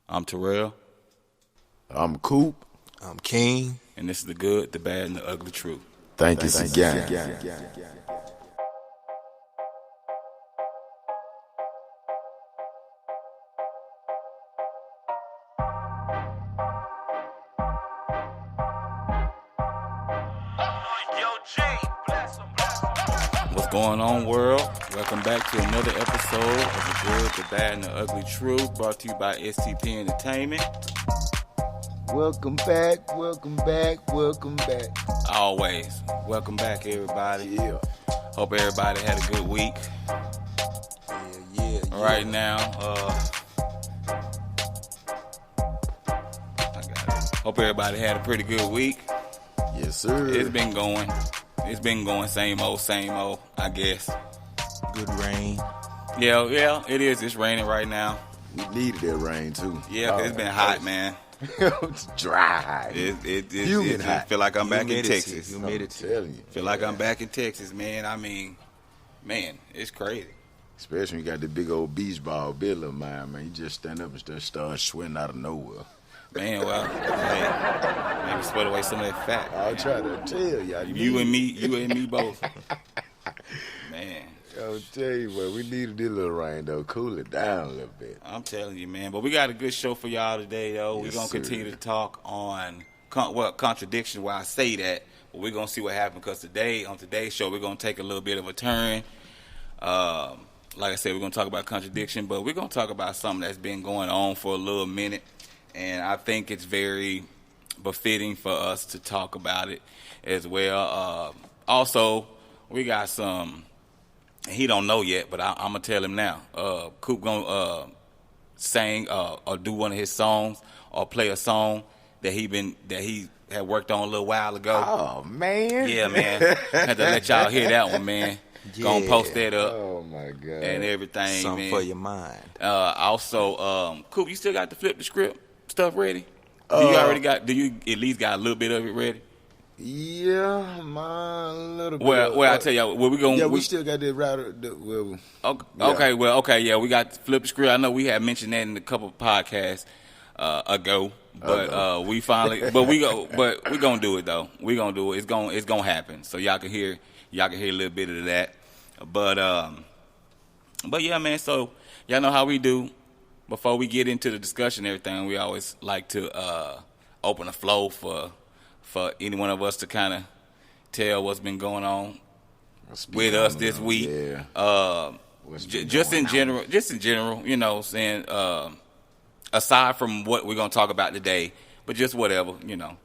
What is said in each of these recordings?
I'm Terrell. I'm Coop. I'm King. And this is the good, the bad, and the ugly truth. Thank you again. What's going on, world? Welcome back to another episode of the good, the bad, and the ugly truth, brought to you by S.T.P Entertainment. Welcome back. Always. Welcome back, everybody. Yeah. Hope everybody had a good week. Yeah. Right now, hope everybody had a pretty good week. Yes, sir. It's been going, same old, I guess. Good rain. Yeah, it is. It's raining right now. We needed that rain, too. Yeah, 'cause it's been hot, man. It's dry. It hot. feel like I'm back in Texas. Humidity. I'm telling you. Feel like I'm back in Texas, man. I mean, man, it's crazy. Especially when you got the big old beach ball bill of mine, man. You just stand up and just start sweating out of nowhere. Man, well, hey, maybe sweat away some of that fat. I'll try to tell y'all. You and me both. Man. I'll tell you, man, we needed this little rain, though. Cool it down a little bit. I'm telling you, man. But we got a good show for y'all today, though. We're going to continue to talk on, contradiction where I say that. But we're going to see what happens because on today's show, we're going to take a little bit of a turn. Like I said, we're going to talk about contradiction, but we're going to talk about something that's been going on for a little minute. And I think it's very befitting for us to talk about it as well. Also, we got some... He don't know yet, but I'm gonna tell him now. Coop gonna sing or do one of his songs or play a song that he had worked on a little while ago. Oh man! Yeah, man. Had to let y'all hear that one, man. Yeah. Gonna post that up. Oh my god! And everything, Something man. for your mind. Also, Coop, you still got the flip the script stuff ready? Do you at least got a little bit of it ready? Yeah, my little bit. Well, I tell you, we gonna. Yeah, we still got that router. Okay, we got flip the script. I know we had mentioned that in a couple of podcasts ago, but we finally, but we gonna do it though. We gonna do it. It's gonna happen. So y'all can hear a little bit of that. But yeah, man. So y'all know how we do. Before we get into the discussion and everything, we always like to open the flow for any one of us to kind of tell what's been going on with us this week. Yeah. Just in general, you know, saying aside from what we're gonna talk about today, but just whatever, you know,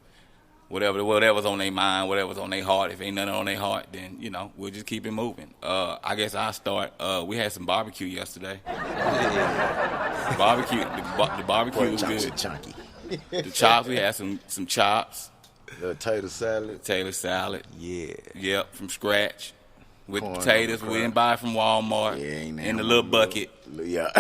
whatever's on their mind, whatever's on their heart. If ain't nothing on their heart, then you know we'll just keep it moving. I guess I'll start. We had some barbecue yesterday. The barbecue was good. Chunky. The chops, we had some chops. Tater salad. Yeah. Yep, from scratch. With Corn potatoes we didn't buy from Walmart. Yeah, ain't in the little bucket. Yeah.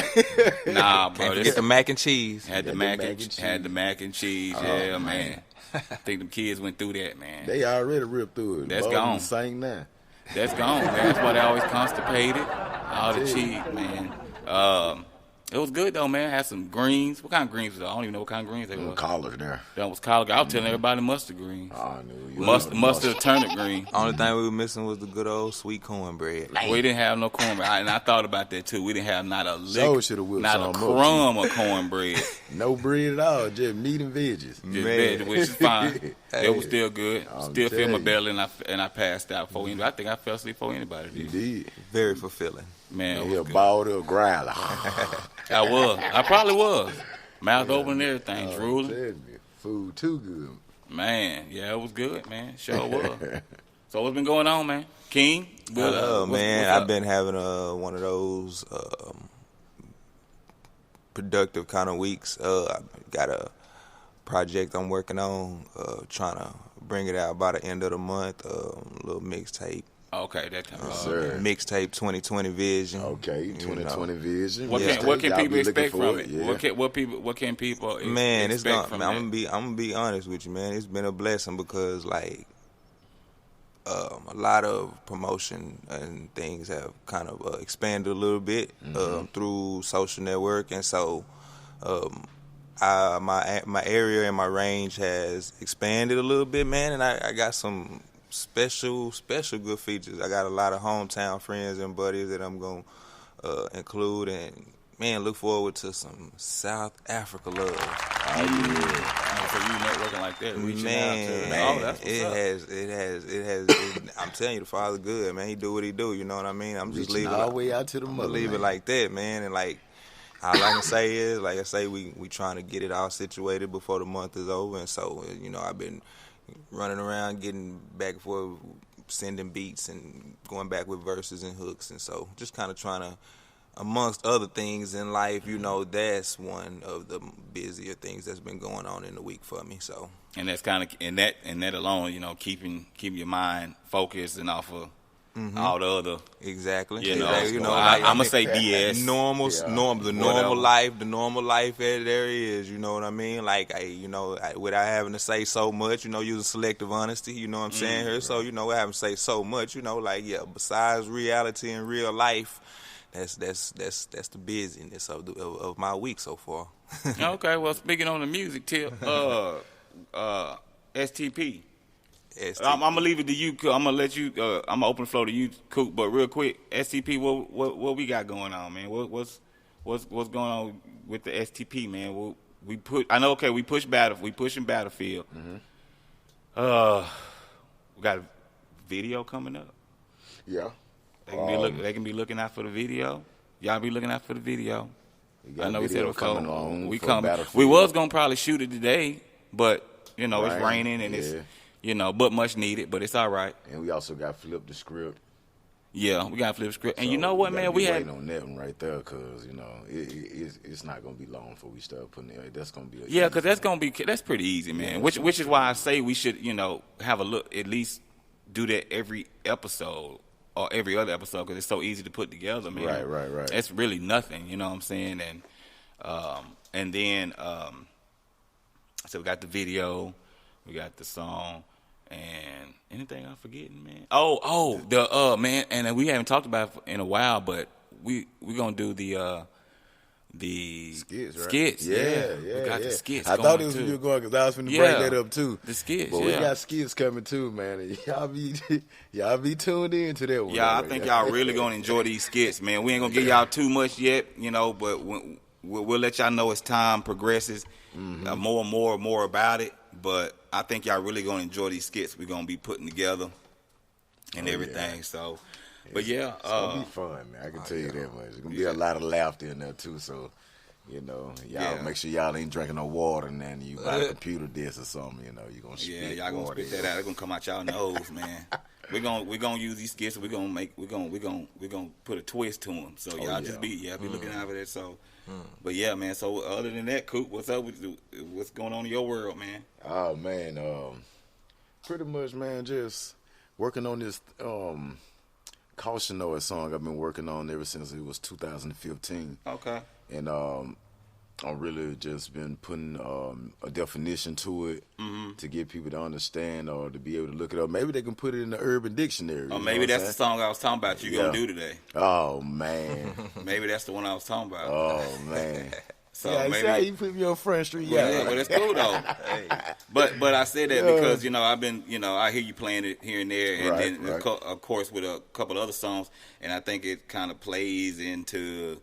Nah, bro. Can't forget the mac and cheese. Had the mac and cheese. Oh, yeah, man. I think them kids went through that, man. They already ripped through it. That's Both gone. the same now. That's gone, man. That's why they always constipated. All the cheese, man. It was good though, man. Had some greens. What kind of greens was it? I don't even know what kind of greens they were. Collard there. That was collard. I was telling everybody mustard greens. Oh, I knew you. Mustard turnip green. Only thing we were missing was the good old sweet cornbread. We didn't have no cornbread, and I thought about that too. We didn't have not a lick, not a crumb of cornbread. No bread at all, just meat and veggies. Just veggies, which is fine. Hey. It was still good. I'm Still feel my telling belly, and I passed out before anybody. I think I fell asleep before anybody You did. did. Very fulfilling. Man, it He'll was good. ball, he'll growl. I was. I probably was. Mouth open and everything, I'm drooling. telling you, food too good. Man, yeah, it was good, man. Sure was. So what's been going on, man? King? Good. Man, what's I've been having one of those productive kind of weeks. I got a project I'm working on, trying to bring it out by the end of the month. Little mixtape. Okay, that kind of Sir. Mixtape 2020 vision. Okay, 2020 vision. What Yeah. can Y'all people be looking expect for from it? Yeah. What can people Man, it's expect gonna. from I'm that? gonna be honest with you, man. It's been a blessing because like a lot of promotion and things have kind of expanded a little bit through social network, and so my area and my range has expanded a little bit, man, and I got some special good features. I got a lot of hometown friends and buddies that I'm gonna include, and man, look forward to some South Africa love. Oh, yeah. So you networking like that, reaching out to Man, oh, that's what's I'm telling you, the Father good, man. He do what he do. You know what I mean? I'm just Reaching leaving all the way out to the mother. leave it like that, man, and like. All I can say is, like I say, we trying to get it all situated before the month is over, and so I've been running around, getting back and forth, sending beats and going back with verses and hooks, and so just kind of trying to, amongst other things in life, that's one of the busier things that's been going on in the week for me. So, and that's kind of and that alone, keeping your mind focused and off of. All the other, exactly. I'm gonna say DS. The normal life there is. You know what I mean? Like without having to say so much. Using selective honesty. You know what I'm saying here. So having to say so much. Besides reality and real life, that's the busyness of my week so far. Okay, well, speaking on the music tip, S.T.P. I'm gonna leave it to you. I'm gonna let you. I'm gonna open the floor to you, Coop. But real quick, S.T.P. What we got going on, man? What's going on with the S.T.P. man? I know. Okay, we pushing Battlefield. We got a video coming up. Yeah. They can be looking out for the video. Y'all be looking out for the video. I know we said it before. We coming. We was gonna probably shoot it today, but it's raining and it's. But much needed, but it's all right. And we also got to flip the script. Yeah, we got to flip the script. And so you know what, man? We had waiting on that one right there because, it's not going to be long before we start putting it. That's going to be because that's pretty easy, man. Which is why I say we should, have a look, at least do that every episode or every other episode because it's so easy to put together, man. Right. It's really nothing, you know what I'm saying? And then, so we got the video, we got the song. And anything I'm forgetting, man? The man, and we haven't talked about it in a while, but we gonna do the skits, right? Skits, yeah. We got the skits. I thought it was you going because I was finna bring that up too. The skits, but we got skits coming too, man. And y'all be tuned in to that one. Yeah, I think y'all really gonna enjoy these skits, man. We ain't gonna give y'all too much yet, but we'll let y'all know as time progresses, more and more about it. But I think y'all really gonna enjoy these skits we're gonna be putting together and everything. Yeah. So, but yeah, it's gonna be fun, man. I can tell you that much. It's gonna be a lot of laughter in there too. So, y'all make sure y'all ain't drinking no water and then you buy a computer disc or something. You gonna spit y'all gonna spit that out. It's gonna come out y'all nose, man. We're gonna use these skits. We're gonna put a twist to them. So y'all just be looking out for that. So. But yeah, man. So other than that, Coop, what's up with you? What's going on in your world, man? Oh man, pretty much, man. Just working on this Caution Noise song. I've been working on ever since it was 2015. Okay. And I've really just been putting a definition to it to get people to understand or to be able to look it up. Maybe they can put it in the Urban Dictionary. Or maybe that's the song I was talking about you gonna do today. Oh man. Maybe that's the one I was talking about. Oh man. So maybe see how you put me on Front Street. Yeah, but it's cool though. Hey. But I said that because I've been I hear you playing it here and there, and then of course with a couple other songs, and I think it kind of plays into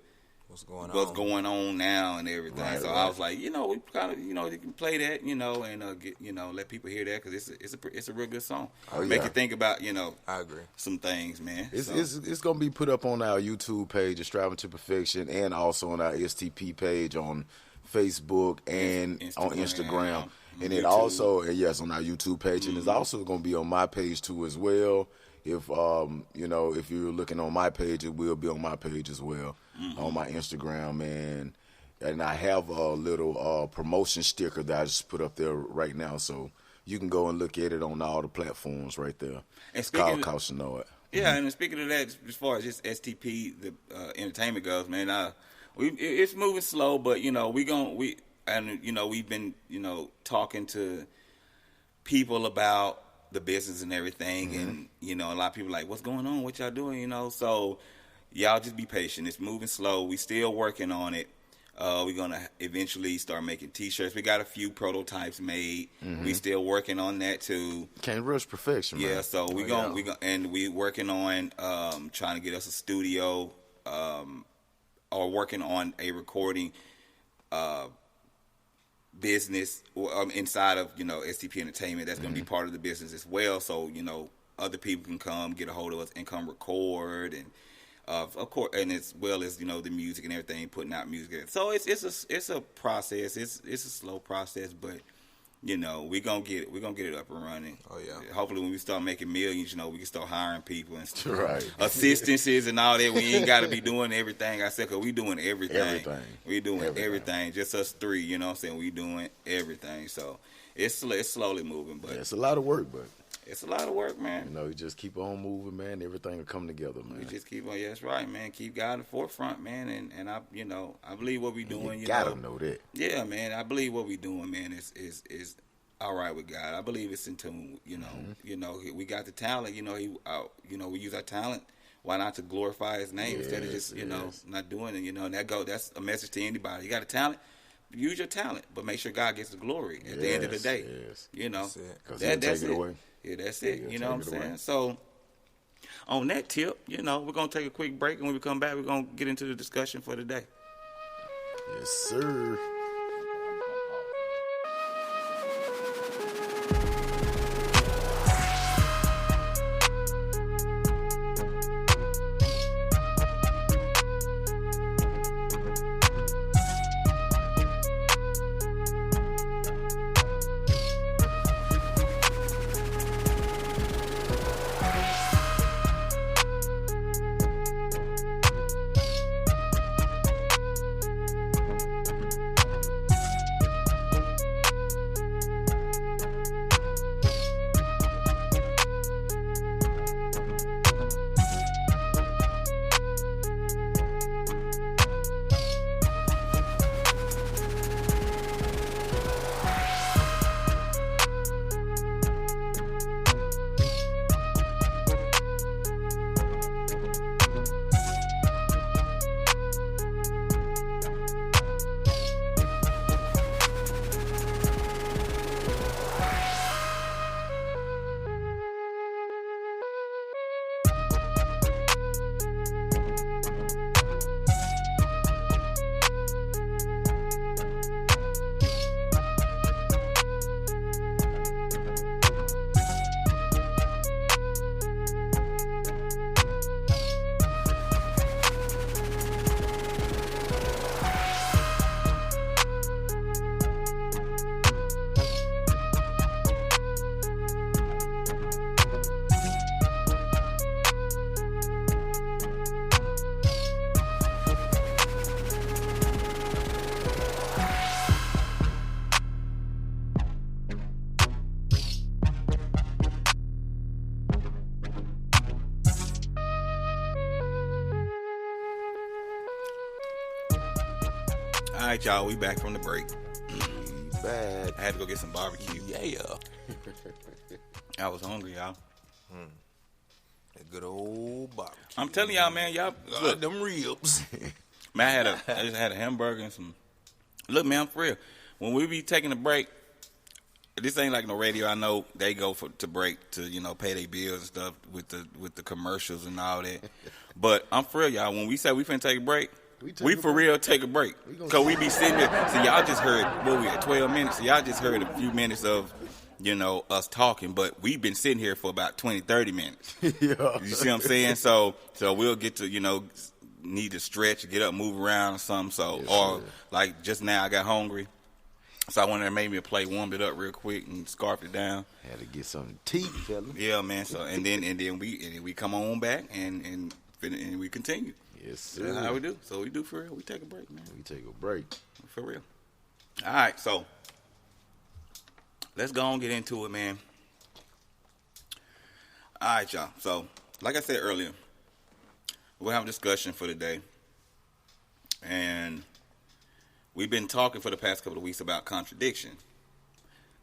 what's going on now and everything. I was like, we kind of, you can play that, and get, let people hear that because it's a real good song. Make you think about, I agree, some things, man. It's gonna be put up on our YouTube page, Striving to Perfection, and also on our S.T.P page on Facebook and on Instagram. And it also, on our YouTube page, and it's also gonna be on my page too as well. If if you're looking on my page, it will be on my page as well, on my Instagram, and I have a little promotion sticker that I just put up there right now, so you can go and look at it on all the platforms right there. It's called Caution Noise. Yeah, and speaking of that, as far as just S.T.P, the entertainment goes, man, it's moving slow, but we've been talking to people about the business and everything, and a lot of people like, what's going on, what y'all doing, so y'all just be patient. It's moving slow. We still working on it. We're gonna eventually start making T-shirts. We got a few prototypes made. We still working on that too. Can't rush perfection, man. Yeah, so we working on trying to get us a studio, or working on a recording business inside of S.T.P Entertainment. That's going to be part of the business as well. So other people can come get a hold of us and come record, and of course, and as well as the music and everything, putting out music. So it's a process. It's a slow process, but we're gonna get it up and running. Oh yeah. Hopefully, when we start making millions, we can start hiring people and stuff. Right. Assistances and all that. We ain't got to be doing everything. I said, cause we doing everything. We doing everything. Just us three. You know what I'm saying? We doing everything. So it's slowly moving, but it's a lot of work, but. It's a lot of work, man. You just keep on moving, man. Everything will come together, man. We just keep on. Yeah, that's right, man. Keep God in the forefront, man. And I believe what we doing. You gotta know that. Yeah, man. I believe what we doing, man. Is all right with God. I believe it's in tune. We got the talent. We use our talent. Why not to glorify His name instead of just not doing it? And that's a message to anybody. You got a talent. Use your talent, but make sure God gets the glory at the end of the day. Yes. Because that's take it away. Yeah, that's it. You know what I'm saying? So, on that tip, we're going to take a quick break, and when we come back, we're going to get into the discussion for the day. Yes, sir. All right, y'all, we back from the break. Bad. I had to go get some barbecue. Yeah. I was hungry, y'all. A good old barbecue. I'm telling y'all, man, y'all look, them ribs. man, I just had a hamburger and some. Look, man, I'm for real. When we be taking a break, this ain't like no radio. I know they go to break to pay their bills and stuff with the commercials and all that. But I'm for real, y'all. When we say we finna take a break, we for real take a break. Cause we be sitting there. See, y'all just heard what we at 12 minutes. So y'all just heard a few minutes of us talking, but we've been sitting here for about 20, 30 minutes. Yeah. You see what I'm saying? So we'll get to need to stretch, get up, move around or something. So like just now, I got hungry. So I wanted to make me a plate, warmed it up real quick, and scarfed it down. Had to get some tea, fella. Yeah, man. So and then we come on back and we continue. Yes, sir. That's how we do. So we do for real. We take a break, man. We take a break. For real. All right, so let's go and get into it, man. All right, y'all. So, like I said earlier, we'll have a discussion for today. And we've been talking for the past couple of weeks about contradiction.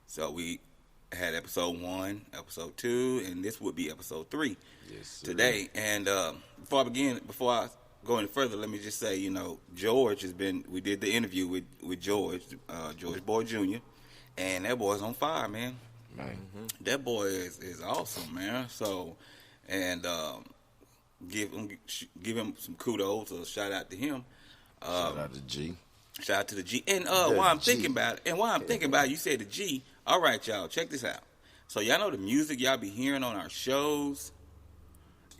So we had episode 1, episode 2, and this would be episode 3 yes, sir. today. And before I go any further, let me just say, George has been. We did the interview with George, George Boy Jr., and that boy's on fire, man. That boy is awesome, man. So, and give him some kudos or shout out to him. Shout out to G. Shout out to the G. And while I'm thinking about it, you said the G. All right, y'all, check this out. So y'all know the music y'all be hearing on our shows,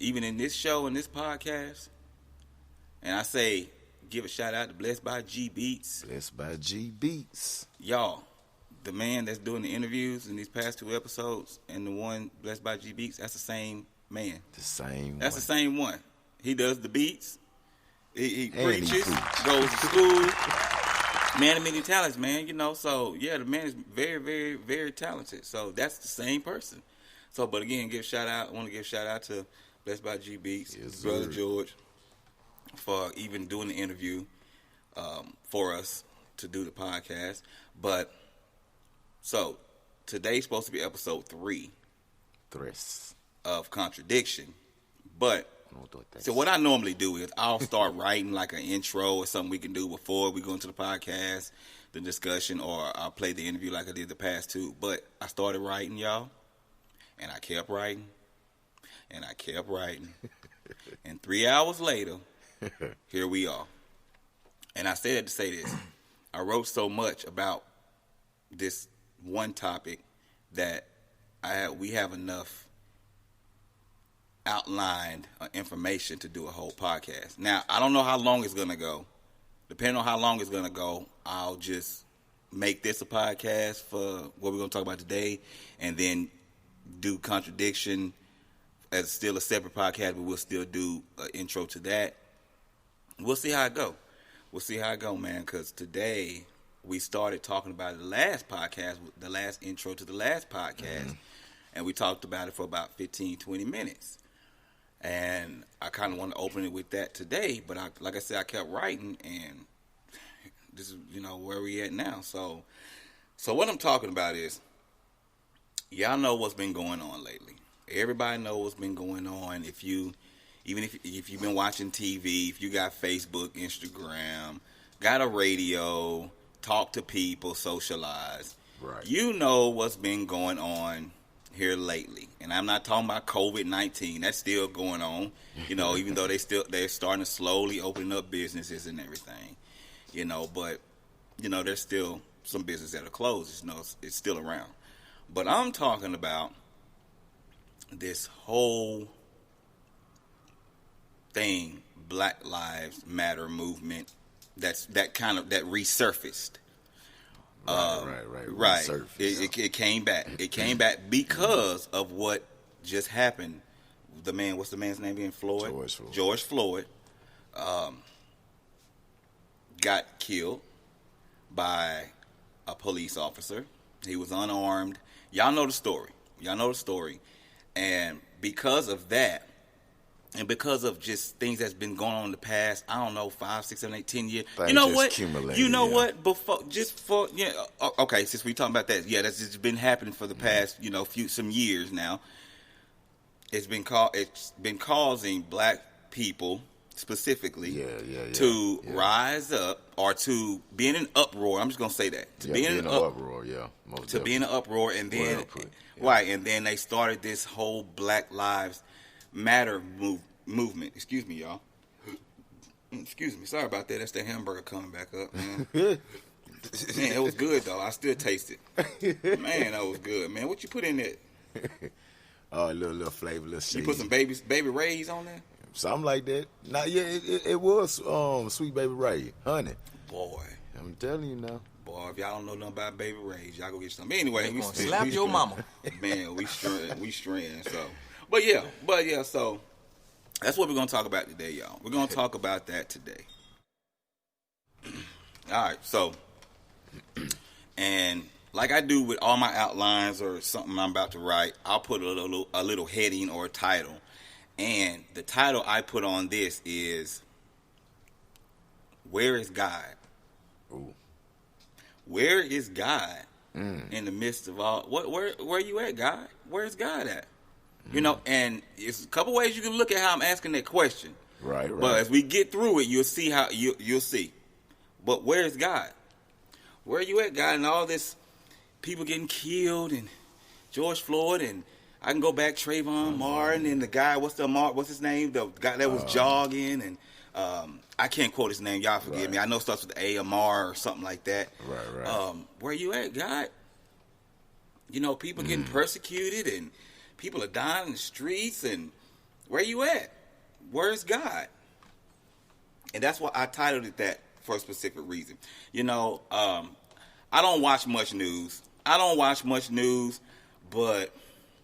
even in this show and this podcast. And I say, give a shout out to Blessed by G Beats. Blessed by G Beats. Y'all, the man that's doing the interviews in these past 2 episodes and the one Blessed by G Beats, that's the same man. That's the same one. He does the beats. He preaches, goes to school. Man of many talents, man. So yeah, the man is very, very, very talented. So that's the same person. So, but again, I want to give a shout out to Blessed by G Beats, his brother George, for even doing the interview for us to do the podcast. But so today's supposed to be episode 3 of Contradiction, but. So what I normally do is I'll start writing like an intro or something we can do before we go into the podcast, the discussion, or I'll play the interview like I did the past 2. But I started writing, y'all, and I kept writing, and I kept writing. And 3 hours later, here we are. And I said to say this. I wrote so much about this one topic that we have enough outlined information to do a whole podcast. Now, I don't know how long it's going to go. Depending on how long it's going to go, I'll just make this a podcast for what we're going to talk about today, and then do Contradiction as still a separate podcast, but we'll still do an intro to that. We'll see how it go. Man, because today we started talking about the last podcast, the last intro to the last podcast, and we talked about it for about 15, 20 minutes. And I kind of want to open it with that today, but like I said, I kept writing, and this is, where we at now. So what I'm talking about is, y'all know what's been going on lately. Everybody knows what's been going on. If you've been watching TV, if you got Facebook, Instagram, got a radio, talk to people, socialize, right? You know what's been going on here lately, and I'm not talking about COVID-19. That's still going on, even though they're starting to slowly open up businesses and everything, but there's still some businesses that are closed. It's still around. But I'm talking about this whole thing, Black Lives Matter movement, that resurfaced. Right. It came back. It came back because of what just happened. What's the man's name again? George Floyd got killed by a police officer. He was unarmed. Y'all know the story. And because of that, and because of just things that's been going on in the past, I don't know, 5, 6, 7, 8, 10 years. Things you know what? Okay, since we talking about that, that's just been happening for the past, some years now. It's been causing black people specifically to rise up, or to be in an uproar. I'm just gonna say that be in an uproar, be in an uproar, and then and then they started this whole Black Lives Matter movement. Excuse me, y'all. Excuse me. Sorry about that. That's the hamburger coming back up, man. Man, it was good though. I still taste it. Man, that was good, man. What you put in it? Oh, a little flavor, little season. You put some baby Rays on there? Something like that. It was Sweet Baby Ray, honey. Boy, I'm telling you now. Boy, if y'all don't know nothing about Baby Rays, y'all go get some. Anyway, we slap your mama. Man, we straying. So, but yeah. So that's what we're gonna talk about today, y'all. We're gonna talk about that today. All right. So, and like I do with all my outlines or something I'm about to write, I'll put a little heading or a title. And the title I put on this is, Where is God? Ooh. Where is God in the midst of all? Where you at, God? Where is God at? And it's a couple ways you can look at how I'm asking that question. Right. But as we get through it, you'll see how you'll see. But where's God? Where are you at, God? And all this people getting killed and George Floyd, and I can go back Trayvon Martin and the guy. What's his name? The guy that was jogging, and I can't quote his name. Y'all forgive me. I know it starts with AMR or something like that. Right. Where you at, God? You know, people getting persecuted and people are dying in the streets, and where you at? Where's God? And that's why I titled it that for a specific reason. You know, I don't watch much news. But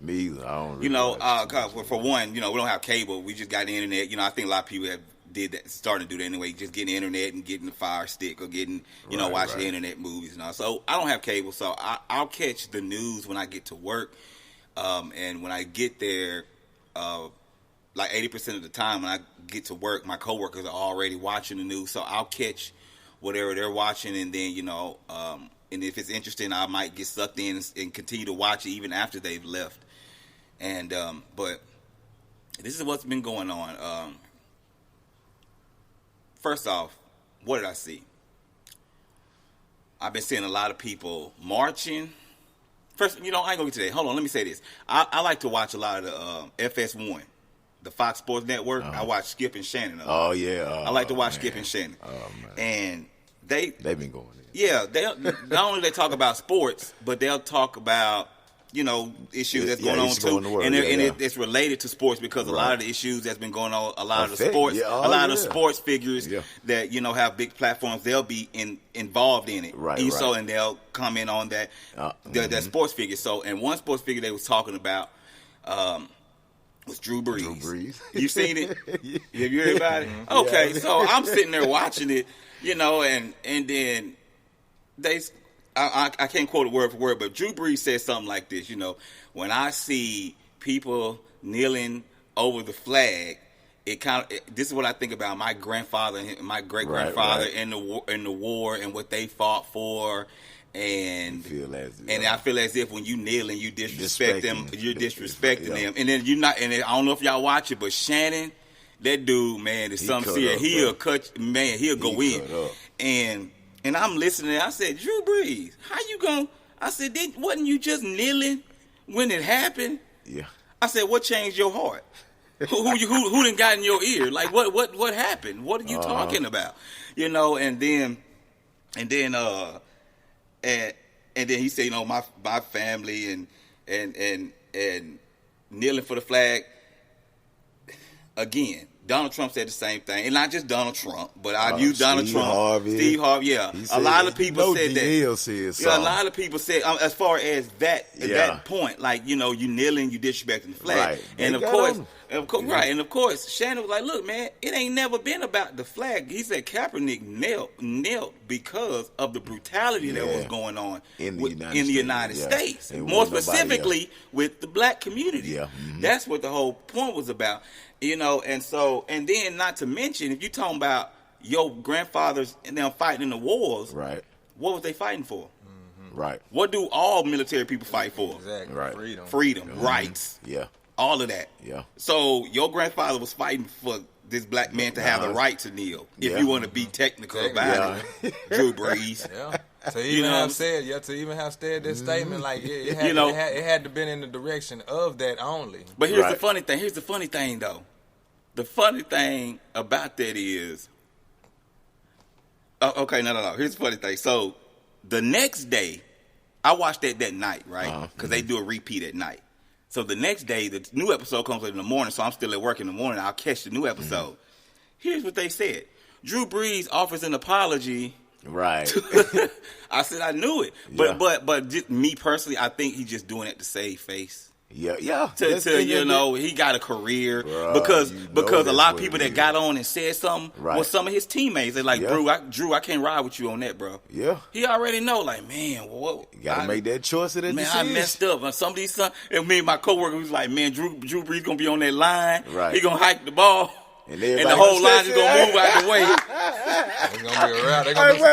me either. I don't really, you know, cause for one, you know, we don't have cable. We just got the internet. You know, I think a lot of people have did that, starting to do that anyway. Just getting the internet and getting the Fire Stick or getting, you know, watching the internet movies and all. So I don't have cable, so I'll catch the news when I get to work. And when I get there, like 80% of the time when I get to work, my coworkers are already watching the news. So I'll catch whatever they're watching, and then, you know, and if it's interesting, I might get sucked in and continue to watch it even after they've left. And but this is what's been going on. First off, what did I see? I've been seeing a lot of people marching. First, you know, I ain't gonna get to that. Hold on, let me say this. I like to watch a lot of the FS1, the Fox Sports Network. I watch Skip and Shannon. Oh yeah. I like to watch Skip and Shannon. Oh man. And they've been going in. Yeah, they not only they talk about sports, but they'll talk about, you know, issues that's going on too, it's related to sports because a lot of the issues that's been going on, a lot of the sports, the sports figures that, you know, have big platforms, they'll be involved in it, So and they'll comment on that that sports figure. So, and one sports figure they was talking about was Drew Brees. You seen it? Have you heard about it? Okay, so I'm sitting there watching it, you know, and then I can't quote it word for word, but Drew Brees said something like this, you know, when I see people kneeling over the flag, this is what I think about my grandfather and my great grandfather in the war and what they fought for, and I feel as if when you kneel and you disrespect them, you're disrespecting them, and then you're not. And I don't know if y'all watch it, but Shannon, that dude, man, is something serious. He'll go in, and I'm listening. I said, Drew Brees, how you going? I said, wasn't you just kneeling when it happened? Yeah. I said, what changed your heart? who done got in your ear? Like what happened? What are you talking about? You know, and then he said, you know, my family and kneeling for the flag again. Donald Trump said the same thing, and not just Donald Trump, but I've used Donald Trump, Steve Harvey. Yeah, a lot of people said that. Yeah, a lot of people said as far as that point, like, you know, you kneeling, you disrespecting the flag, and of course, Shannon was like, "Look, man, it ain't never been about the flag." He said Kaepernick knelt because of the brutality that was going on in the United States, more specifically with the black community. Yeah, that's what the whole point was about. You know, and then not to mention, if you're talking about your grandfathers and them fighting in the wars, what was they fighting for? Right. What do all military people fight for? Exactly. Right. Freedom, rights. Yeah. All of that. Yeah. So your grandfather was fighting for this black man to have the right to kneel. If you want to be technical about it, Drew Brees. Yeah. To even have said that statement, like it had to been in the direction of that only. But here's the funny thing. Here's the funny thing, though. The funny thing about that is, no. Here's the funny thing. So the next day, I watched that night, right? Because they do a repeat at night. So the next day, the new episode comes in the morning. So I'm still at work in the morning. I'll catch the new episode. Here's what they said: Drew Brees offers an apology. Right. I said I knew it, but just me personally, I think he's just doing it to save face. Yeah. To you know, he got a career because a lot of people that got on and said something was some of his teammates. They're like, Drew, I can't ride with you on that, bro. Yeah. He already know, like, man, what? You gotta make that choice of that decision. I messed up. Some of these and me and my coworker was like, man, Drew Brees gonna be on that line. Right. He gonna hike the ball. And the whole line is gonna move out the way. They're gonna be around. They're gonna be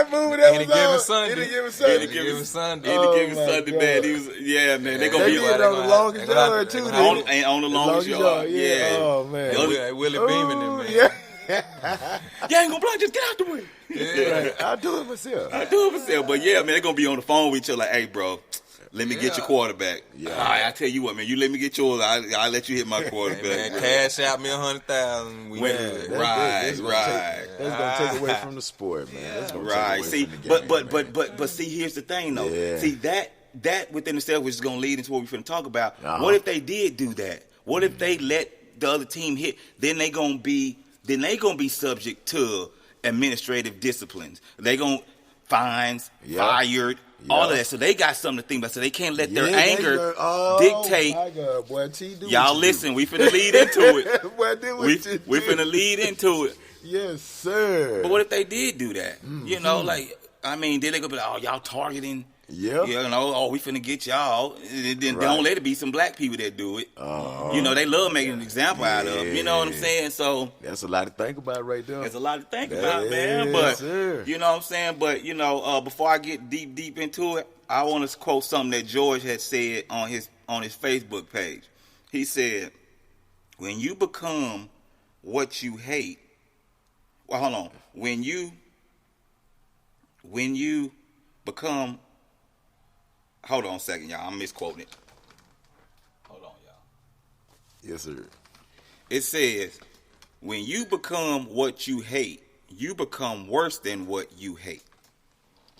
any given Sunday. Any given Sunday, man. He was, man. They're gonna be on the longest yard too. On the longest yard. Yeah. Oh man. Willie Beeman, man. Yeah. You ain't gonna block, just get out the way. Yeah. Right. I'll do it myself. But yeah, man, they're gonna be on the phone with each other like, hey, bro, let me get your quarterback. Yeah. All right, I tell you what, man, you let me get yours. I'll let you hit my quarterback. Hey, man, cash out me $100,000. Right. That's gonna take away from the sport, man. That's gonna take away See, from the game, but see, here's the thing though. Yeah. See that within itself, which is gonna lead into what we're finna talk about. Uh-huh. What if they did do that? What if they let the other team hit? Then they gonna be subject to administrative disciplines. They gonna fines, fired, all of that. So they got something to think about. So they can't let their anger dictate. My God, boy, y'all listen, we finna lead into it. Boy, we finna lead into it. Yes, sir. But what if they did do that? Mm-hmm. You know, like, I mean, then they go be like, oh, y'all targeting. Yeah. You know, oh, we finna get y'all. Then don't let it be some black people that do it. You know, they love making an example out of them. You know what I'm saying? So that's a lot to think about right there. There's a lot to think about, man. But you know what I'm saying? But you know, before I get deep into it, I want to quote something that George had said on his Facebook page. He said, "When you become what you hate, well, hold on. When you become." Hold on a second, y'all. I'm misquoting it. Hold on, y'all. Yes, sir. It says, when you become what you hate, you become worse than what you hate.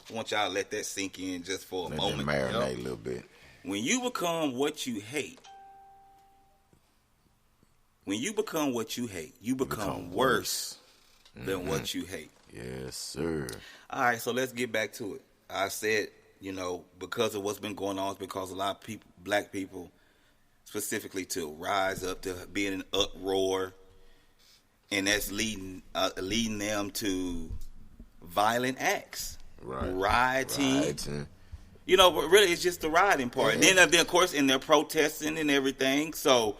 I want y'all to let that sink in just for a moment. Let marinate a little bit. When you become what you hate, you become worse than what you hate. Yes, sir. All right, so let's get back to it. I said, you know, because of what's been going on, it's because a lot of people, black people, specifically, to rise up to be in an uproar, and that's leading them to violent acts, rioting. You know, but really, it's just the rioting part. And then, of course, and they're protesting and everything. So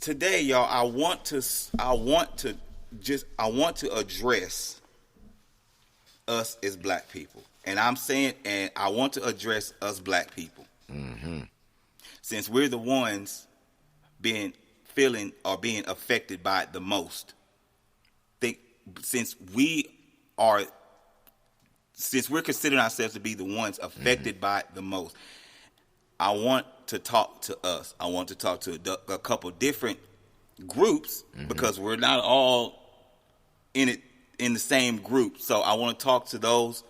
today, y'all, I want to address us as black people. And I'm saying, and I want to address us black people. Mm-hmm. Since we're the ones being affected by it the most. Since we're considering ourselves to be the ones affected by it the most, I want to talk to us. I want to talk to a couple different groups because we're not all in the same group. So I want to talk to those.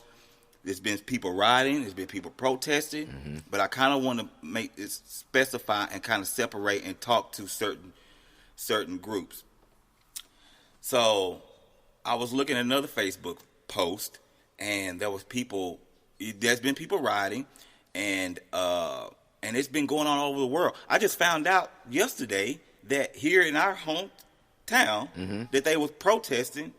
There's been people rioting. There's been people protesting. But I kind of want to make it specify and kind of separate and talk to certain groups. So I was looking at another Facebook post, and there's been people rioting, and it's been going on all over the world. I just found out yesterday that here in our hometown that they was protesting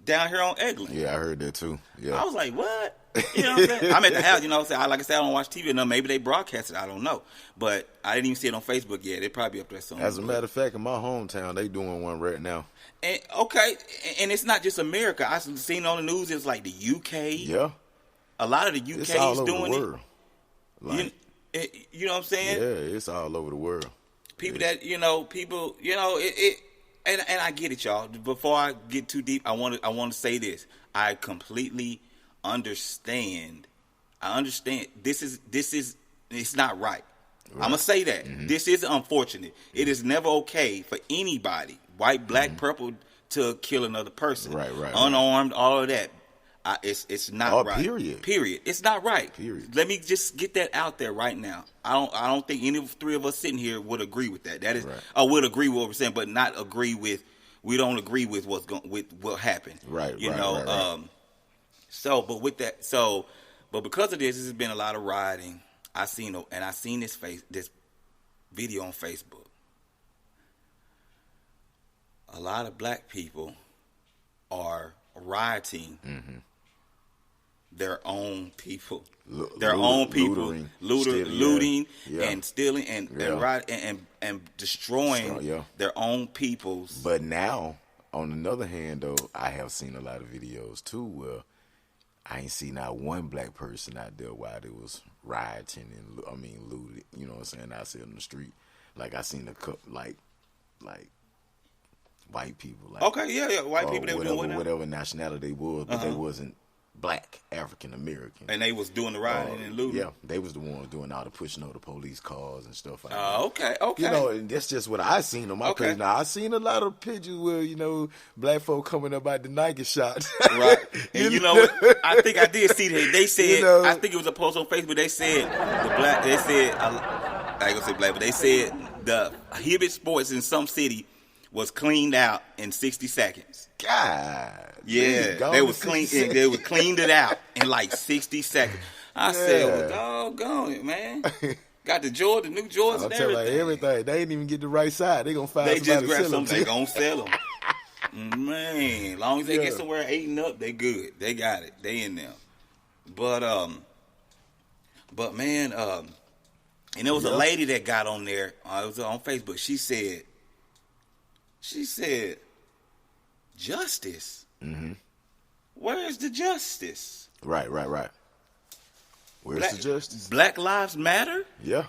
down here on Eglin. Yeah, I heard that too. Yeah, I was like, what? You know what I'm saying? I'm at the house, you know what I'm saying? Like I said, I don't watch TV enough. Maybe they broadcast it. I don't know. But I didn't even see it on Facebook yet. It probably up there somewhere. As a matter of fact, in my hometown, they doing one right now. And, okay, and it's not just America. I've seen on the news, it's like the UK. Yeah. A lot of the UK is doing it. Like, you know what I'm saying? Yeah, it's all over the world. And I get it, y'all. Before I get too deep, I want to say this. I completely understand. I understand. This is it's not right. I'm gonna say that. This is unfortunate. It is never okay for anybody, white, black, purple, to kill another person. Right. Unarmed, all of that. It's not right. Period. It's not right. Period. Let me just get that out there right now. I don't think any of the three of us sitting here would agree with that. That is, I would agree with what we're saying, but not agree with. We don't agree with with what happened. Right. You know. Right. But because of this, there's been a lot of rioting. I seen this video on Facebook. A lot of black people are rioting. Their own people, looting and stealing and destroying their own peoples. But now, on another hand, though, I have seen a lot of videos too where I ain't seen not one black person out there while they was rioting and looted. You know what I'm saying? Out there in the street, like I seen a couple, like white people. Like, Okay, yeah, white people that were doing whatever nationality they was, but they wasn't black, African American. And they was doing the rioting and looting. Yeah, they was the ones doing all the pushing over the police cars and stuff like that. Okay. You know, and that's just what I seen on my page. Now I seen a lot of pictures where, you know, black folk coming up out the Nike shots. Right. And you know what? I think I did see that. They said, I think it was a post on Facebook. They said I ain't gonna say black, but they said the Hibbett Sports in some city was cleaned out in 60 seconds. God. Yeah, they was cleaned it out in like 60 seconds. I said, well, doggone it, man. Got the Jordan, new Jordans and everything. Like everything. They ain't even get the right side. They gonna find somebody to sell them. They just grab something. They gonna sell them. Man, as long as they get somewhere eating up, they good. They got it. They in there. But man, and there was a lady that got on there. It was on Facebook. She said, justice. Mm-hmm. Where's the justice? Right. Where's the justice? Black Lives Matter? Yeah.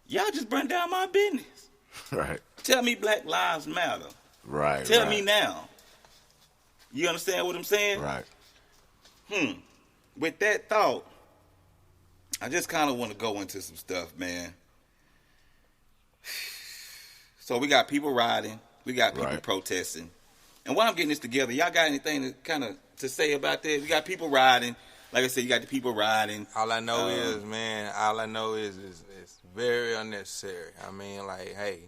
Y'all just bring down my business. Right. Tell me Black Lives Matter. Right. Tell me now. You understand what I'm saying? Right. With that thought, I just kind of want to go into some stuff, man. So we got people riding. We got people protesting. And while I'm getting this together, y'all got anything to say about that? We got people riding. Like I said, you got the people riding. All I know is it's very unnecessary. I mean, like, hey,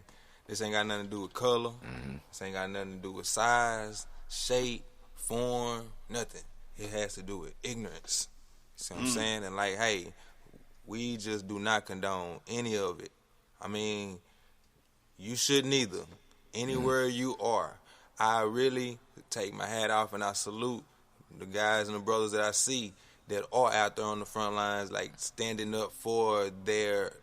this ain't got nothing to do with color. Mm-hmm. This ain't got nothing to do with size, shape, form, nothing. It has to do with ignorance. See what I'm saying? And like, hey, we just do not condone any of it. I mean, you shouldn't either. Anywhere you are, I really take my hat off and I salute the guys and the brothers that I see that are out there on the front lines, like standing up for their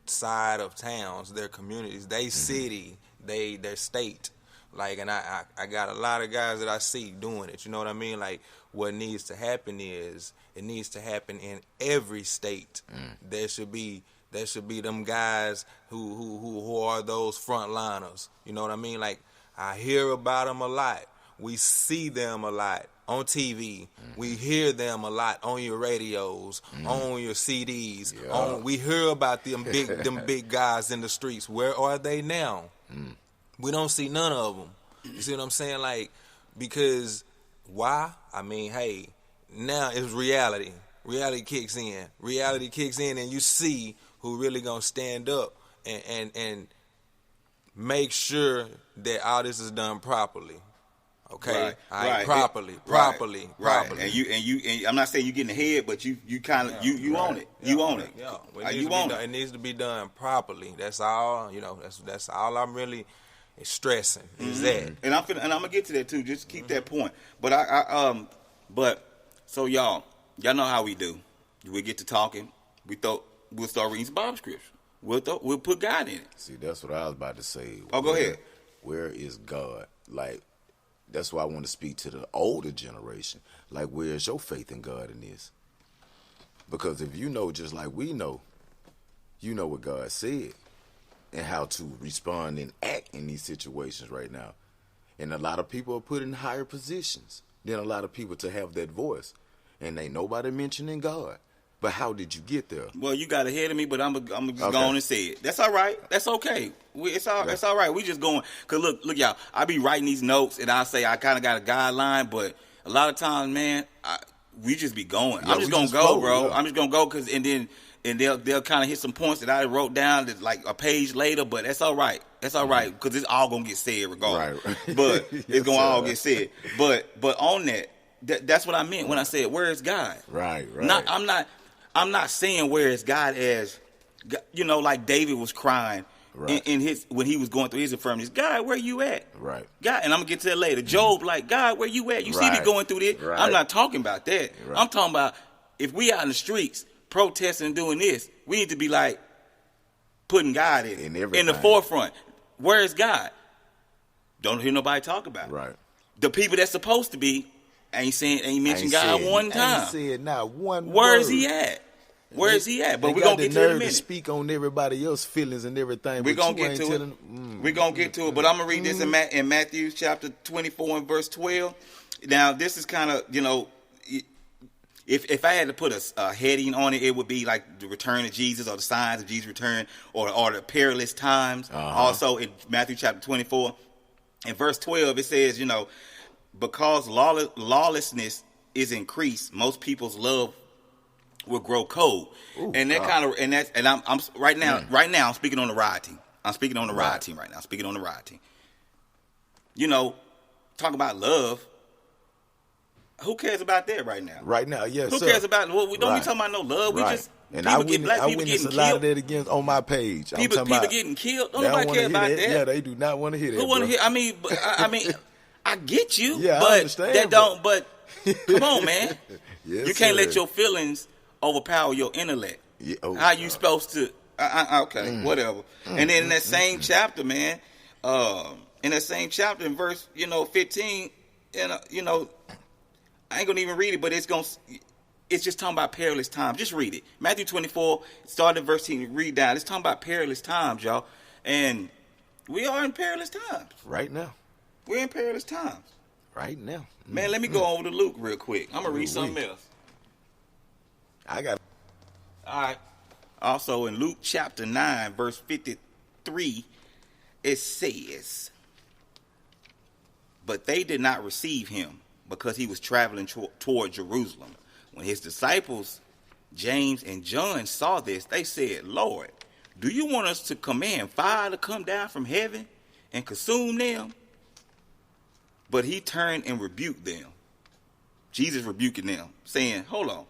side of towns, their communities, their city, their state. Like, and I got a lot of guys that I see doing it. You know what I mean? Like, what needs to happen is it needs to happen in every state. There should be them guys who are those frontliners. You know what I mean? Like, I hear about them a lot. We see them a lot on TV. We hear them a lot on your radios, on your CDs. Yeah. We hear about them big guys in the streets. Where are they now? We don't see none of them. You see what I'm saying? Like, because why? I mean, hey, now it's reality. Reality kicks in. Reality kicks in, and you see who really gonna stand up and make sure that all this is done properly. Okay, properly. And I'm not saying you getting ahead, but you kind of you own it. You own it. Yeah, it needs to be done properly. That's all. You know, that's all I'm really stressing is that. And I'm gonna get to that too. Just keep that point. But but so y'all know how we do. We get to talking. We'll start reading some Bible scripture. We'll put God in it. See, that's what I was about to say. Go ahead. Where is God? Like, that's why I want to speak to the older generation. Like, where's your faith in God in this? Because if you know just like we know, you know what God said and how to respond and act in these situations right now. And a lot of people are put in higher positions than a lot of people to have that voice. And ain't nobody mentioning God. But how did you get there? Well, you got ahead of me, but I'm just going and say it. That's all right. That's okay. It's all right. We just going. Because look, y'all, I be writing these notes, and I say I kind of got a guideline, but a lot of times, man, we just be going. I'm just going to go, bro. Yeah. I'm just going to go, and they'll kind of hit some points that I wrote down that's like a page later, but that's all right. That's all right, because it's all going to get said regardless. Right. But it's going to all get said. But on that's what I meant when I said, where is God? Right. I'm not saying where is God as, you know, like David was crying in his when he was going through his infirmities. God, where you at? Right. God, and I'm gonna get to that later. Job, like, God, where you at? You see me going through this. Right. I'm not talking about that. Right. I'm talking about if we out in the streets protesting and doing this, we need to be like putting God in the forefront. Where is God? Don't hear nobody talk about it. Right. The people that's supposed to be ain't mentioned God one time. Ain't said not one Where word. is he at? Where is he at? But they we're going to got get the to it in a nerve to minute. speak on everybody else's feelings and everything. We're going but to you get ain't to it. telling. We're going to get to it. But I'm going to read this in Matthew chapter 24 and verse 12. Now, this is kind of, if I had to put a heading on it, it would be like the return of Jesus or the signs of Jesus' return or the perilous times. Also in Matthew chapter 24 and verse 12, it says, because lawlessness is increased, most people's love will grow cold. Ooh, and that kind of, and that's, and I'm right now, I'm speaking on the ride team. I'm speaking on the ride team right now. I'm speaking on the ride team. Talk about love. Who cares about that right now? Right now, yes. Who cares about? Well, we don't be talking about no love. We just and black I people witness getting a lot killed. of that against on my page. People getting killed. Don't they nobody care about that. Yeah, they do not want to hear that. Who want to hear? I mean, I get you. Yeah, but I understand. That don't. But come on, man. Yes, you can't sir. let your feelings overpower your intellect. Yeah, oh, How you supposed to? Okay, whatever. And then in that same chapter, man, in that same chapter, in verse 15, I ain't gonna even read it, but it's just talking about perilous times. Just read it. Matthew 24, starting at verse 10, read down. It's talking about perilous times, y'all. And we are in perilous times. Right now. We're in perilous times. Right now. Man, let me go over to Luke real quick. I'm gonna read something else. I got. All right. Also in Luke chapter 9, verse 53, it says, "But they did not receive him, because he was traveling toward Jerusalem. When his disciples, James and John, saw this, they said, 'Lord, do you want us to command fire to come down from heaven and consume them?' But he turned and rebuked them." Jesus rebuking them, saying, "Hold on,"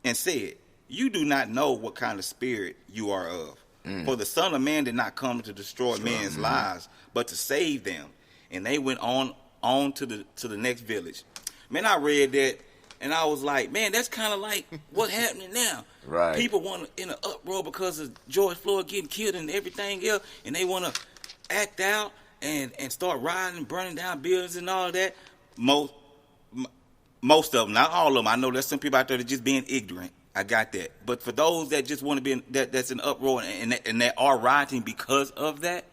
and said, "You do not know what kind of spirit you are of. For the Son of Man did not come to destroy men's lives, but to save them." And they went on to the next village. Man, I read that and I was like, man, that's kind of like what's happening now. Right. People want in an uproar because of George Floyd getting killed and everything else, and they want to act out and start rioting and burning down buildings and all of that. Most of them, not all of them. I know there's some people out there that just being ignorant. I got that. But for those that just want to be that's in uproar and that are rioting because of that,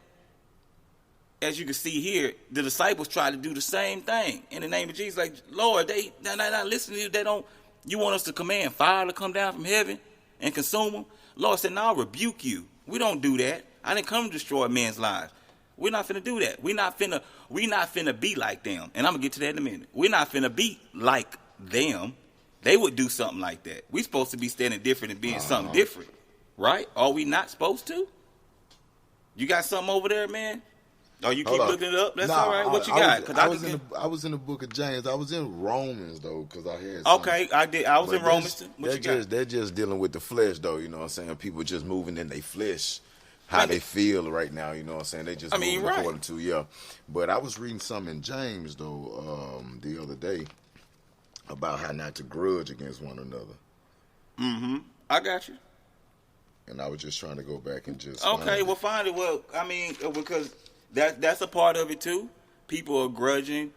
as you can see here, the disciples tried to do the same thing in the name of Jesus. Like, Lord, they not listening to you. They don't. You want us to command fire to come down from heaven and consume them? Lord said, "No, I'll rebuke you. We don't do that. I didn't come to destroy men's lives. We're not finna do that. We not finna be like them." And I'm gonna get to that in a minute. We're not finna be like them. They would do something like that. We supposed to be standing different and being something different, right? Are we not supposed to? You got something over there, man? Oh, you keep looking it up? That's all right. What you got? I was in the book of James. I was in Romans, though, because I had Okay, I did. I was in Romans. What you got? They're just dealing with the flesh, though, you know what I'm saying? People just moving in their flesh, how they feel right now, you know what I'm saying? They just moving according to, yeah. But I was reading something in James, though, the other day about how not to grudge against one another. Mm-hmm. I got you. And I was just trying to go back and just find it. Well, I mean, because that's a part of it too. People are grudging.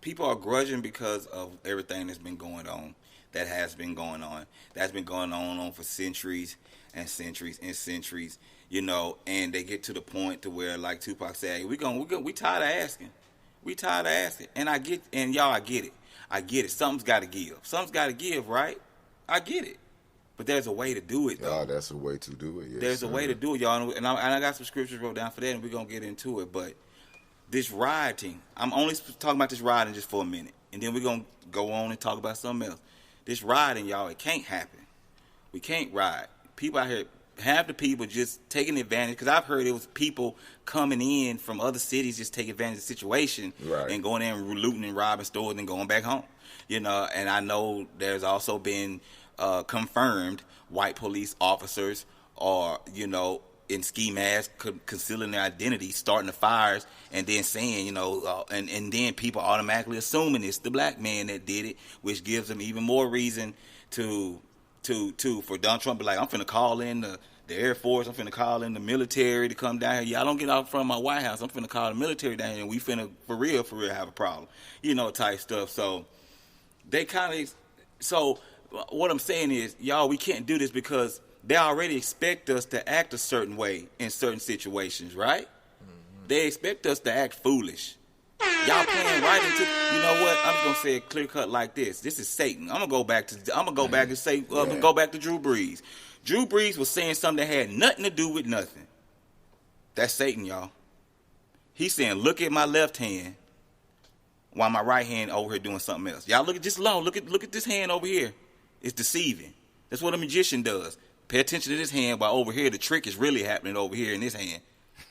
People are grudging because of everything that's been going on. That has been going on. That's been going on for centuries and centuries and centuries. You know, and they get to the point to where, like Tupac said, we tired of asking. We tired of asking. And I get it. I get it. Something's got to give. Something's got to give, right? I get it. But there's a way to do it, though. Oh, that's a way to do it, yes. There's a way to do it, y'all. And I got some scriptures wrote down for that, and we're going to get into it. But this rioting, I'm only talking about this rioting just for a minute. And then we're going to go on and talk about something else. This rioting, y'all, it can't happen. We can't riot. People out here, half the people just taking advantage. Because I've heard it was people coming in from other cities just taking advantage of the situation. Right. And going in and looting and robbing stores and going back home. You know, and I know there's also been confirmed white police officers are, you know, in ski masks, concealing their identity, starting the fires, and then saying, you know, and then people automatically assuming it's the black man that did it, which gives them even more reason for Donald Trump to be like, I'm finna call in the Air Force, I'm finna call in the military to come down here. Y'all don't get out from my White House. I'm finna call the military down here, and we finna for real have a problem, you know, type stuff. So they kind of what I'm saying is, y'all, we can't do this because they already expect us to act a certain way in certain situations, right? Mm-hmm. They expect us to act foolish. Y'all playing right into. You know what? I'm just gonna say it clear cut like this. This is Satan. I'm gonna go back and say. Go back to Drew Brees. Drew Brees was saying something that had nothing to do with nothing. That's Satan, y'all. He's saying, "Look at my left hand, while my right hand over here doing something else." Y'all look at this low. Look at this hand over here. It's deceiving. That's what a magician does. Pay attention to this hand while over here the trick is really happening over here in this hand.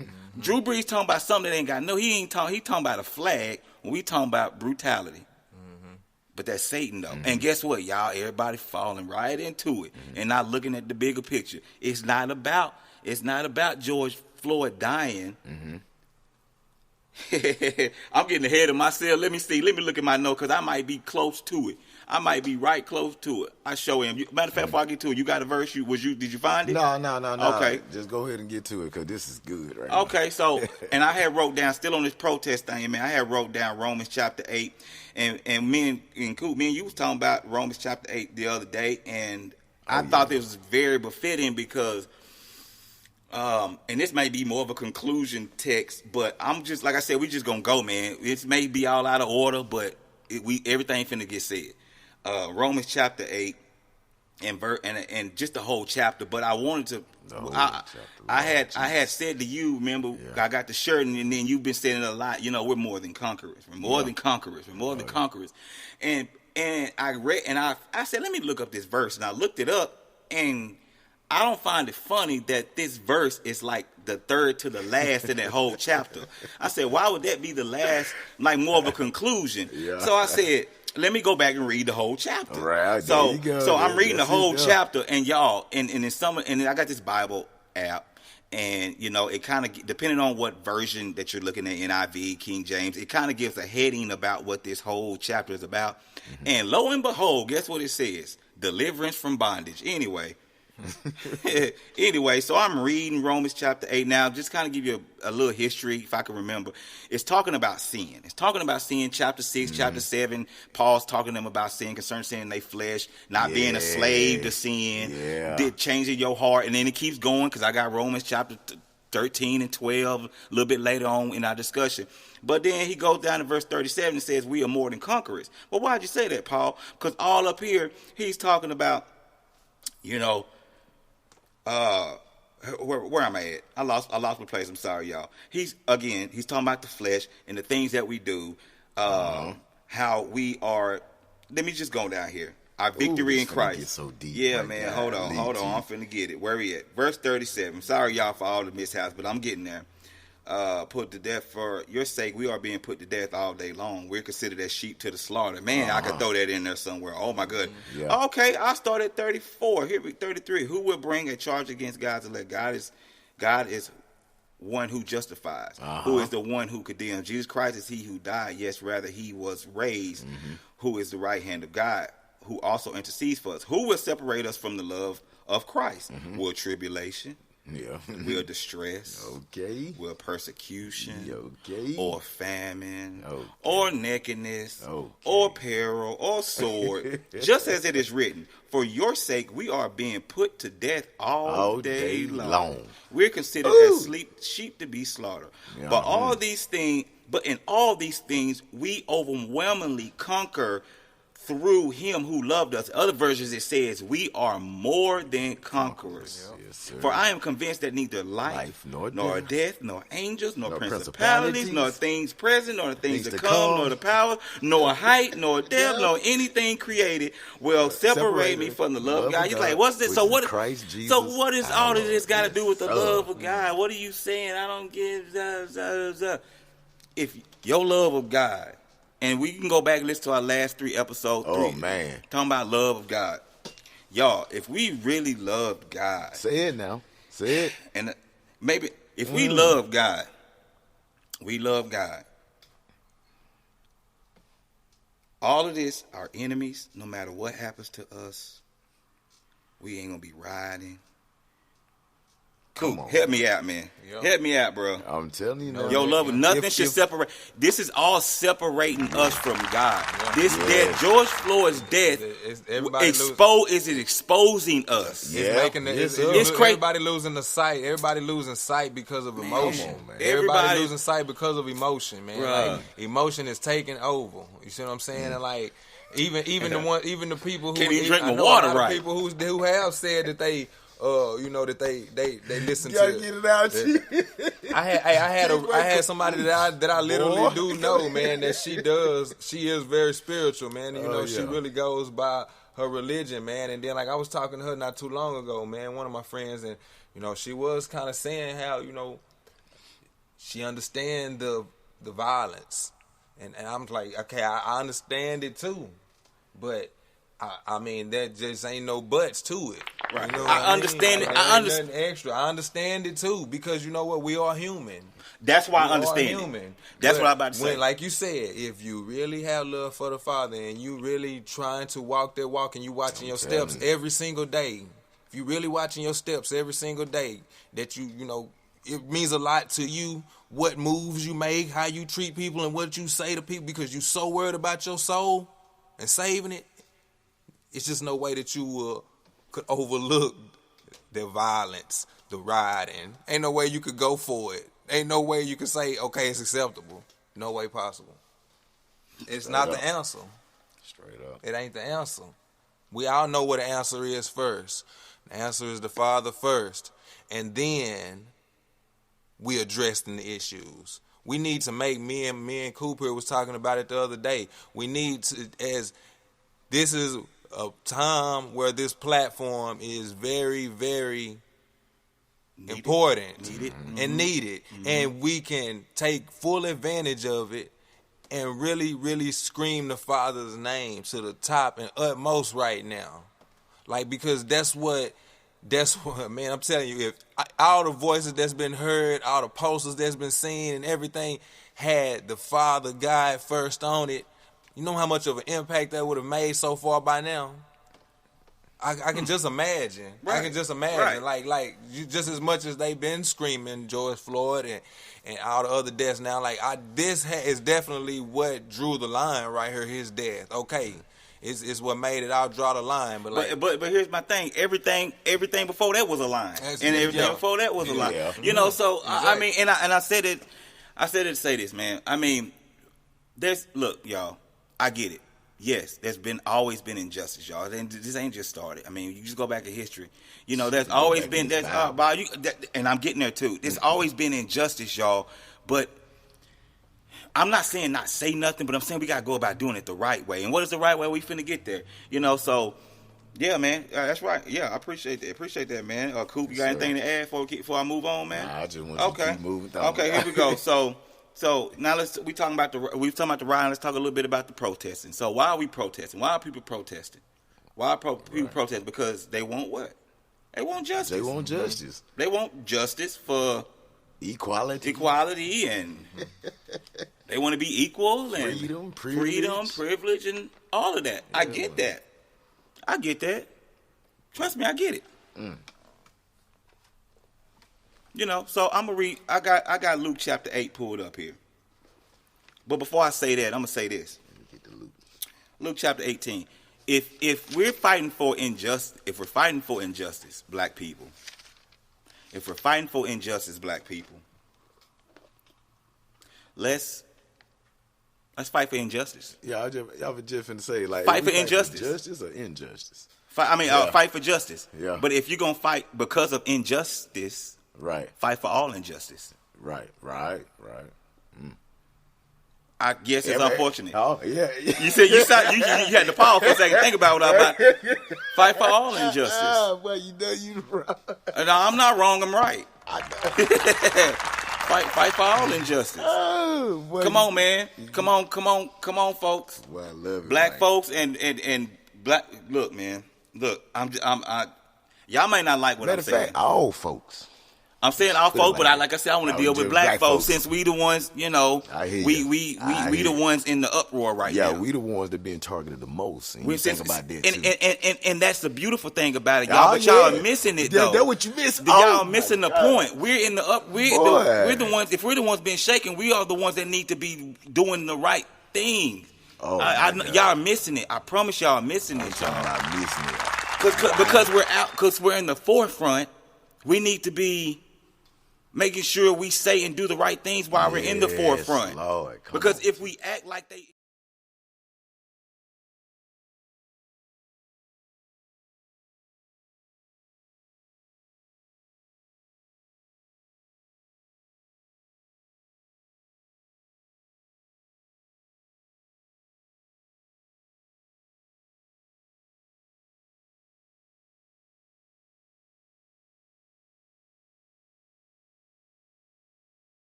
Mm-hmm. Drew Brees talking about something that ain't got no. He talking about a flag when we talking about brutality. Mm-hmm. But that's Satan though. Mm-hmm. And guess what, y'all? Everybody falling right into it and not looking at the bigger picture. It's not about George Floyd dying. Mm-hmm. I'm getting ahead of myself. Let me see. Let me look at my note because I might be close to it. I might be right close to it. I show him. Matter of fact, before I get to it, you got a verse. Did you find it? No. Okay. Just go ahead and get to it because this is good right Okay, so, and I had wrote down, still on this protest thing, man, I had wrote down Romans chapter 8. And me and you was talking about Romans chapter 8 the other day. And I thought this was very befitting because, and this may be more of a conclusion text, but I'm just, like I said, we just going to go, man. It may be all out of order, but everything finna get said. Romans chapter 8 and just the whole chapter, but I wanted to. I had said to you, remember, I got the shirt, and then you've been saying it a lot. You know, we're more than conquerors. We're more than conquerors. We're more than conquerors. And I read, and I said, let me look up this verse, and I looked it up, and I don't find it funny that this verse is like the third to the last in that whole chapter. I said, why would that be the last, like more of a conclusion? Yeah. So I said, let me go back and read the whole chapter. Right. So I'm reading the whole chapter, and y'all, and in some, and I got this Bible app, and you know, it kind of, depending on what version that you're looking at, NIV, King James, it kind of gives a heading about what this whole chapter is about. Mm-hmm. And lo and behold, guess what it says? Deliverance from bondage. Anyway, so I'm reading Romans chapter 8 now, just kind of give you a little history, if I can remember. It's talking about sin. It's talking about sin, chapter 6, chapter 7. Paul's talking to them about sin, concerning sin in their flesh, not being a slave to sin, changing your heart. And then it keeps going because I got Romans chapter 13 and 12 a little bit later on in our discussion. But then he goes down to verse 37 and says, we are more than conquerors. Well, why'd you say that, Paul? Because all up here, he's talking about, you know, where am I at? I lost my place. I'm sorry, y'all. He's talking about the flesh and the things that we do, how we are. Let me just go down here. Our victory in Christ. Get so deep man. Hold on. I'm finna get it. Where we at? Verse 37. Sorry, y'all, for all the mishaps, but I'm getting there. Put to death for your sake, we are being put to death all day long. We're considered as sheep to the slaughter. Man, I could throw that in there somewhere. Oh my God. Yeah. Okay, I start at 34. Here we 33. Who will bring a charge against God's elect? God is one who justifies. Who is the one who condemns? Jesus Christ is he who died. Yes, rather he was raised. Who is the right hand of God, who also intercedes for us. Who will separate us from the love of Christ? Will tribulation? Yeah. Will distress. Okay. Will persecution. Okay. Or famine. Okay. Or nakedness. Okay. Or peril. Or sword. Just as it is written, for your sake we are being put to death all day long. We're considered as sheep to be slaughtered. Yeah. But in all these things we overwhelmingly conquer through him who loved us. Other versions it says we are more than conquerors. Yes, for I am convinced that neither life nor death, nor angels, nor principalities, nor things present, nor things to come, nor the power, nor height, nor depth, nor anything created will separate me from the love of God. You're like, what's this? So what? So what is all of this got to do with the love of God? What are you saying? I don't get. If your love of God. And we can go back and listen to our last 3 episodes. Man. Talking about love of God. Y'all, if we really loved God. Say it now. Say it. And maybe if we love God, all of this, our enemies, no matter what happens to us, we ain't going to be riding Cool. Help me out, man. Yep. Help me out, bro. I'm telling you, no, yo, love, nothing should separate. This is all separating us from God. Yeah. This death, George Floyd's death, is it exposing us? Yeah. It's making it's crazy. Everybody losing the sight. Everybody losing sight because of emotion. Man. Everybody losing sight because of emotion, man. Like, emotion is taking over. You see what I'm saying? And like even the people who can't even drink the water, right? People who have said that they. They listen to. Get it out. I had somebody that I literally do know, man. That she is very spiritual, man. And, she really goes by her religion, man. And then like I was talking to her not too long ago, man. One of my friends, and she was kind of saying how she understand the violence, and I'm like, okay, I understand it too, but. I mean, that just ain't no buts to it. Right. I understand it. I understand extra. I understand it too because you know what? We are human. That's why I understand. Human. That's what I'm about to say. Like you said, if you really have love for the Father and you really trying to walk that walk and you watching your steps every single day, if you really watching your steps every single day, that it means a lot to you. What moves you make, how you treat people, and what you say to people because you so worried about your soul and saving it. It's just no way that you could overlook the violence, the rioting. Ain't no way you could go for it. Ain't no way you could say, okay, it's acceptable. No way possible. It's not the answer. Straight up. It ain't the answer. We all know what the answer is first. The answer is the Father first. And then we addressing the issues. We need to make, me and Cooper was talking about it the other day. We need to, as this is a time where this platform is very, very important and needed. Mm-hmm. And we can take full advantage of it and really, really scream the Father's name to the top and utmost right now. Like, because that's what, man, I'm telling you, if all the voices that's been heard, all the posters that's been seen and everything had the Father God first on it, you know how much of an impact that would have made so far by now? I can just imagine. Right. I can just imagine. Right. Like just as much as they've been screaming George Floyd and all the other deaths now, this is definitely what drew the line right here, his death. Okay. It's what made it. I'll draw the line, but here's my thing. Everything before that was a line, and everything before that was a line. Yeah. So exactly. I mean, and I said it. I said it to say this, man. I mean, look, y'all. I get it. Yes, there's always been injustice, y'all. And this ain't just started. I mean, you just go back in history. There's always been and I'm getting there too. There's always been injustice, y'all. But I'm not saying not say nothing, but I'm saying we gotta go about doing it the right way. And what is the right way? We finna get there. So yeah, man, that's right. Yeah, I appreciate that. Appreciate that, man. Coop, you got anything to add before I move on, man? Nah, I just want you to keep moving down. Okay, here we go. So now we talking about the riot. Let's talk a little bit about the protesting. So why are we protesting? Why are people protesting? Why are people protesting? Because they want what? They want justice. They want justice. They want justice for equality, and they want to be equal and freedom, privilege, and all of that. Yeah, I get that. Trust me, I get it. So I'm gonna read. I got Luke chapter 8 pulled up here. But before I say that, I'm gonna say this. Let me get to Luke chapter 18. If we're fighting for injustice, black people. If we're fighting for injustice, black people, let's fight for injustice. Yeah, I was just finna say fight for injustice. Justice or injustice? Fight for justice. Yeah. But if you're gonna fight because of injustice. Right. Fight for all injustice. Right. I guess it's unfortunate. Oh, yeah. You said you had to pause for a second. Think about what I'm about. Fight for all injustice. Well, you wrong. No, I'm not wrong. I'm right. Fight for all injustice. Oh, come on, man. Come on, folks. Well, I love it. Black folks and black. Look, man. Look, y'all might not like what I'm saying. Matter of fact, all folks. I'm saying all folks, but like I said, I want to deal with black folks since we the ones, you know, we the ones in the uproar right now. Yeah, we the ones that being targeted the most. And you think about that too. And that's the beautiful thing about it, y'all. But y'all are missing it though. That's what you miss. Y'all missing the point. We're in the up. We're the ones. If we're the ones being shaken, we are the ones that need to be doing the right thing. Y'all are missing it. I promise y'all are missing it. Y'all not missing it. Because we're out. Because we're in the forefront. We need to be making sure we say and do the right things while we're in the forefront. Lord, because if we act like they